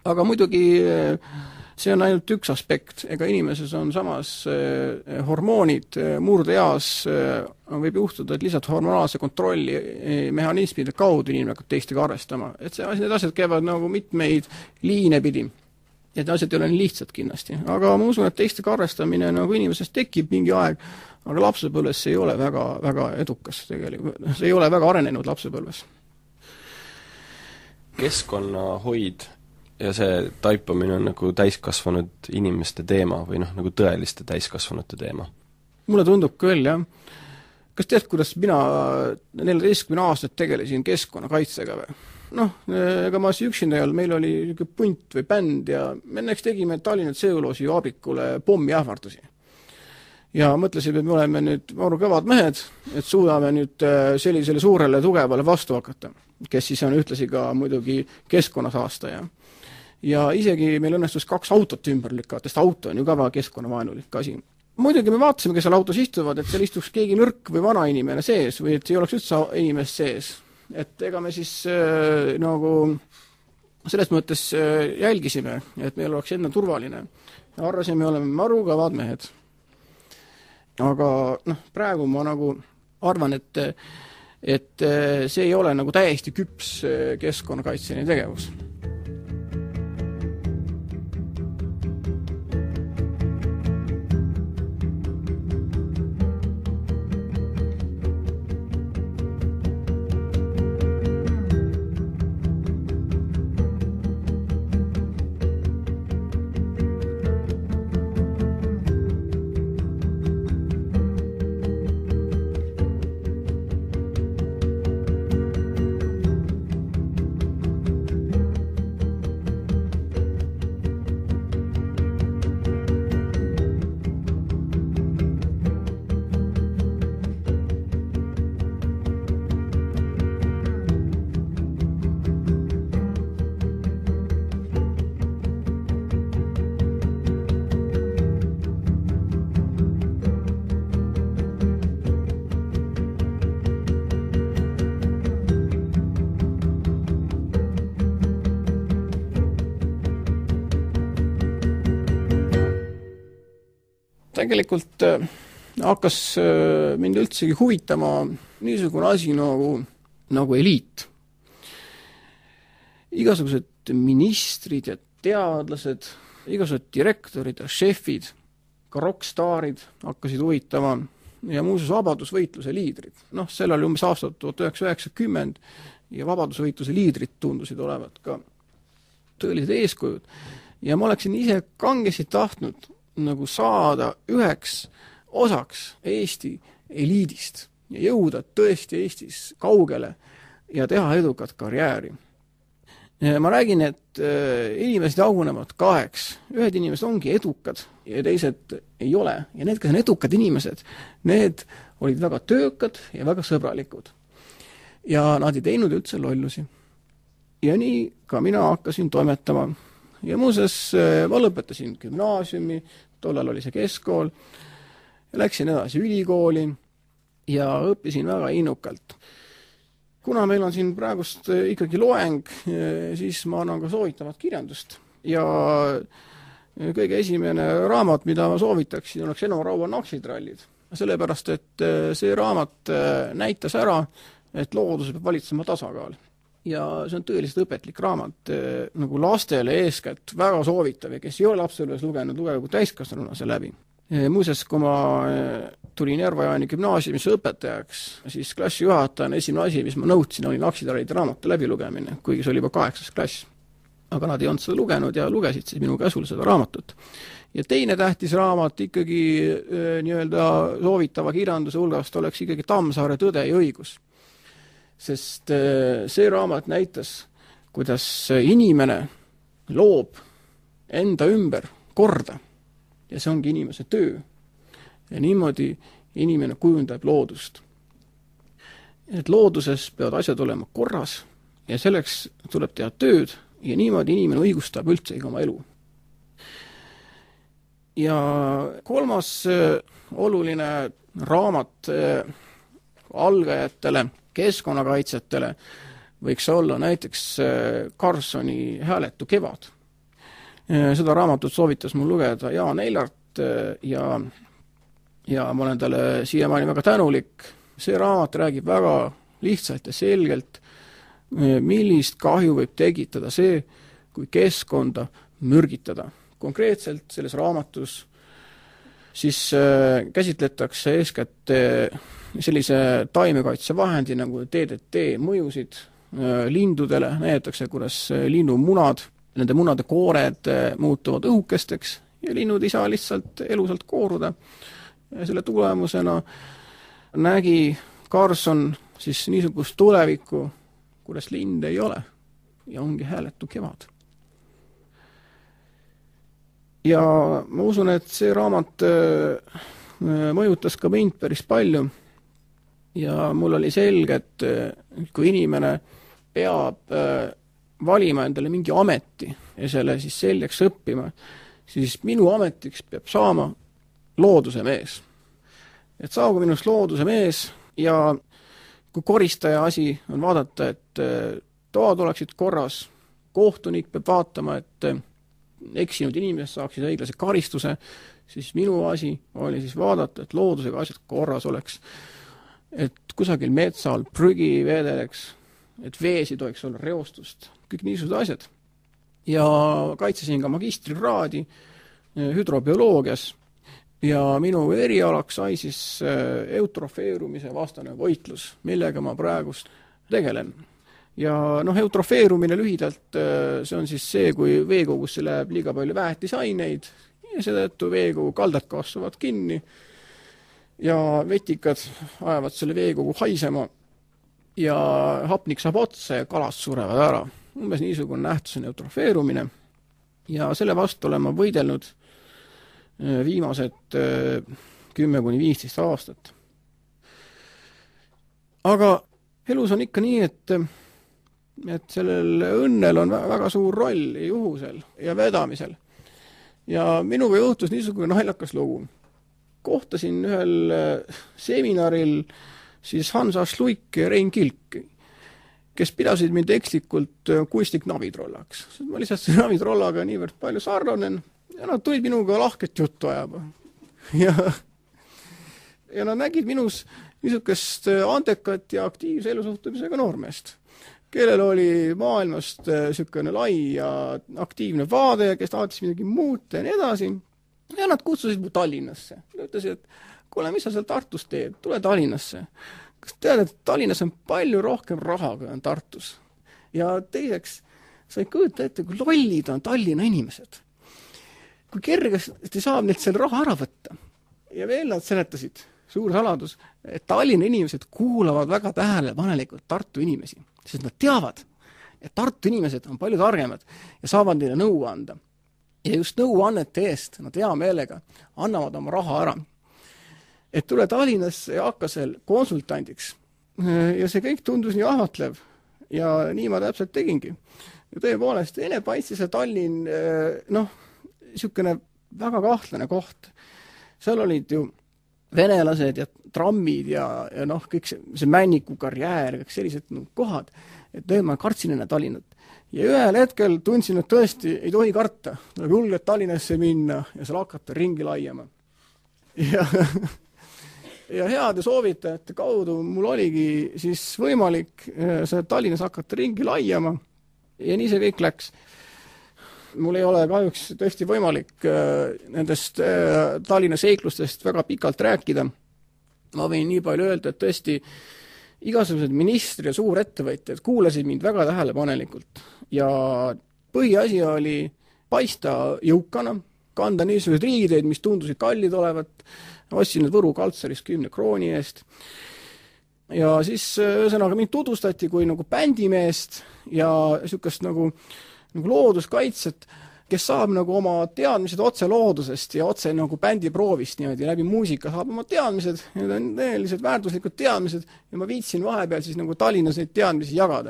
Aga muidugi see on ainult üks aspekt, ega inimeses on samas hormoonid murdeeas, võib juhtuda, et lihtsalt hormonaalse kontrolli mehhanismide kaudu inimene hakkab teistega arvestama. Et need asjad käivad nagu mitmeid liine pidi. Et asjad ei ole nii lihtsad kindlasti. Aga ma usun, et teistega arvestamine nagu inimesest tekib mingi aeg, aga lapsepõlves see ei ole väga, väga edukas tegelikult. See ei ole väga arenenud lapsepõlves. Keskkonnahoid ja see taipamine on nagu täiskasvanud inimeste teema või nagu tõeliste täiskasvanute teema? Mulle tundub küll, jah. Kas tead, kuidas mina 14 aastat tegelesin keskkonnakaitsega või? Ega ma üksinda ei olnud, meil oli punt või bänd ja me näiteks tegime Tallinna Tseuloosi abrikule pommi ähvardusi. Ja mõtlesime, et me oleme nüüd maru kõvad mehed, et suudame nüüd sellisele suurele tugevale vastu hakata, kes siis on ühtlasi ka muidugi keskkonnasaastaja. Ja isegi meil õnnestus 2 autot ümber lükata, sest auto on ju ka väga keskkonnavaenulik asi. Muidugi me vaatasime, kes seal autos istuvad, et seal istuks keegi nõrk või vana inimene sees või et ei oleks üldse inimest sees. Et ega me siis nagu selles mõttes jälgisime, et meil oleks enne turvaline. Ja arvasime, oleme maru kõvad mehed. Aga praegu ma nagu arvan, et see ei ole nagu täiesti küps keskkonnakaitseline tegevus. Tegelikult hakkas mind üldsegi huvitama niisugune asi nagu eliit. Igasugused ministrid ja teadlased, igasugused direktorid ja šefid, ka rockstaarid hakkasid huvitama ja muuseas vabadusvõitluse liidrid. Seal oli umbes aastat 1990 ja vabadusvõitluse liidrid tundusid olevat ka tõelised eeskujud. Ja ma oleksin ise kangesti tahtnud nagu saada üheks osaks Eesti eliidist ja jõuda tõesti Eestis kaugele ja teha edukat karjääri. Ma räägin, et inimesed jagunevad 2. Ühed inimesed ongi edukad ja teised ei ole. Ja need, kes on edukad inimesed, need olid väga töökad ja väga sõbralikud. Ja nad ei teinud üldse lollusi. Ja nii ka mina hakkasin toimetama. Ja muuseas ma lõpetasin gümnaasiumi, tollal oli see keskkool, ja läksin edasi ülikooli ja õppisin väga innukalt. Kuna meil on siin praegust ikkagi loeng, siis ma annan ka soovitavat kirjandust. Ja kõige esimene raamat, mida ma soovitaksin, oleks Eno Raua Naksitrallid. Sellepärast, et see raamat näitas ära, et loodus peab valitsema tasakaal. Ja see on tõeliselt õpetlik raamat nagu lastele eeskätt väga soovitav ja kes ei ole lapsepõlves lugenud, lugegu täiskasvanuna see läbi. Muuseas, kui ma tulin Järva-Jaani gümnaasiumisse õpetajaks, siis klassijuhatajana esimene asi, mis ma nõudsin, oli Naksitrallide raamatu läbilugemine, kuigi see oli juba 8. klass. Aga nad ei olnud seda lugenud ja lugesid siis minu käsul seda raamatut. Ja teine tähtis raamat ikkagi nii-öelda soovitava kirjanduse hulgast oleks ikkagi Tammsaare Tõde ja õigus. Sest see raamat näitas, kuidas inimene loob enda ümber korda ja see ongi inimese töö. Ja niimoodi inimene kujundab loodust. Et looduses peavad asjad olema korras ja selleks tuleb teha tööd ja niimoodi inimene õigustab üldsegi oma elu. Ja 3. oluline raamat algajatele, keskkonnakaitsjatele võiks olla näiteks Carsoni Hääletu kevad. Seda raamatut soovitas mul lugeda Jaan Eilart ja ma olen talle siiamaani väga tänulik. See raamat räägib väga lihtsalt ja selgelt, millist kahju võib tekitada see, kui keskkonda mürgitada. Konkreetselt selles raamatus siis käsitletakse eeskätt sellise taimekaitsevahendi nagu DDT mõjusid lindudele, näidatakse, kuidas linnumunad, nende munade koored muutuvad õhukesteks ja linnud ei saa lihtsalt elusalt kooruda. Ja selle tulemusena nägi Carson siis niisugust tulevikku, kuidas linde ei ole ja ongi hääletu kevad. Ja ma usun, et see raamat mõjutas ka mind päris palju ja mul oli selge, et kui inimene peab valima endale mingi ameti ja selle siis selgeks õppima, siis minu ametiks peab saama looduse mees. Et saagu minust looduse mees ja kui koristaja asi on vaadata, et toad oleksid korras, kohtunik peab vaatama, et eksinud inimesed saaksid õiglase karistuse, siis minu asi oli siis vaadata, et loodusega asjad korras oleks, et kusagil metsal prügi vedeleks, et vees ei tohiks olla reostust, kõik niisugused asjad. Ja kaitsesin ka magistrikraadi hüdrobioloogias ja minu erialaks sai siis eutrofeerumise vastane võitlus, millega ma praegust tegelen. Ja eutrofeerumine lühidalt, see on siis see, kui veekogusse läheb liiga palju väetisaineid ja seetõttu veekogu kaldad kasvavad kinni ja vetikad ajavad selle veekogu haisema ja hapnik saab otsa ja kalad surevad ära. Umbes niisugune nähtus on eutrofeerumine ja selle vastu olen ma võidelnud viimased 10–15 aastat. Aga elus on ikka nii, et sellel õnnel on väga suur roll juhusel ja vedamisel. Ja minuga juhtus niisugune naljakas lugu. Kohtasin ühel seminaril siis Hans Asluik ja Rein Kilk, kes pidasid mind ekslikult kuistik navitrollaks. Ma lihtsalt navitrollaga niivõrd palju sarnanen ja nad tulid minuga lahket juttu ajama. Ja nad nägid minus niisugust andekat ja aktiivse elusuhtumisega noormeest, kellel oli maailmast niisugune lai ja aktiivne vaade, kes tahtis midagi muuta ja nii edasi. Ja nad kutsusid mu Tallinnasse. Nad ütlesid, et kuule, mis sa seal Tartus teed? Tule Tallinnasse. Kas tead, et Tallinnas on palju rohkem raha, kui on Tartus? Ja teiseks, sa ei kujuta ette, kui lollid on Tallinna inimesed. Kui kergesti saab neilt selle raha ära võtta. Ja veel nad seletasid, suur saladus, et Tallinna inimesed kuulavad väga tähelepanelikult Tartu inimesi, sest nad teavad, et Tartu inimesed on palju targemad ja saavad neile nõu anda. Ja just nõuannete eest nad hea meelega annavad oma raha ära. Et tule Tallinnasse ja hakka seal konsultandiks. Ja see kõik tundus nii ahvatlev ja nii ma täpselt tegingi. Ja tõepoolest, enne paistis see Tallinn, niisugune väga kahtlane koht. Seal olid ju venelased ja trammid ja kõik see Männiku karjäär, kõik sellised kohad, et ma kartsin enne Tallinnat. Ja ühel hetkel tundsin, et tõesti ei tohi karta. Tuleb julgelt Tallinnasse minna ja seal hakata ringi laiema. Ja heade soovitajate kaudu mul oligi siis võimalik see Tallinnas hakata ringi laiema ja nii see kõik läks. Mul ei ole kahjuks tõesti võimalik nendest Tallinna seiklustest väga pikalt rääkida. Ma võin nii palju öelda, et tõesti igasugused ministri ja suurettevõtjad kuulasid mind väga tähelepanelikult ja põhiasi oli paista jõukana, kanda niisugused riigiteed, mis tundusid kallid olevat, ostsin need Võru Kaltsaris 10 krooni eest ja siis ühesõnaga mind tutvustati kui nagu bändimeest ja niisugust nagu looduskaitset, kes saab nagu oma teadmised otse loodusest ja otse nagu bändiproovist niimoodi läbi muusika saab oma teadmised, need on tõeliselt väärtuslikud teadmised ja ma viitsin vahepeal siis nagu Tallinnas neid teadmisi jagada.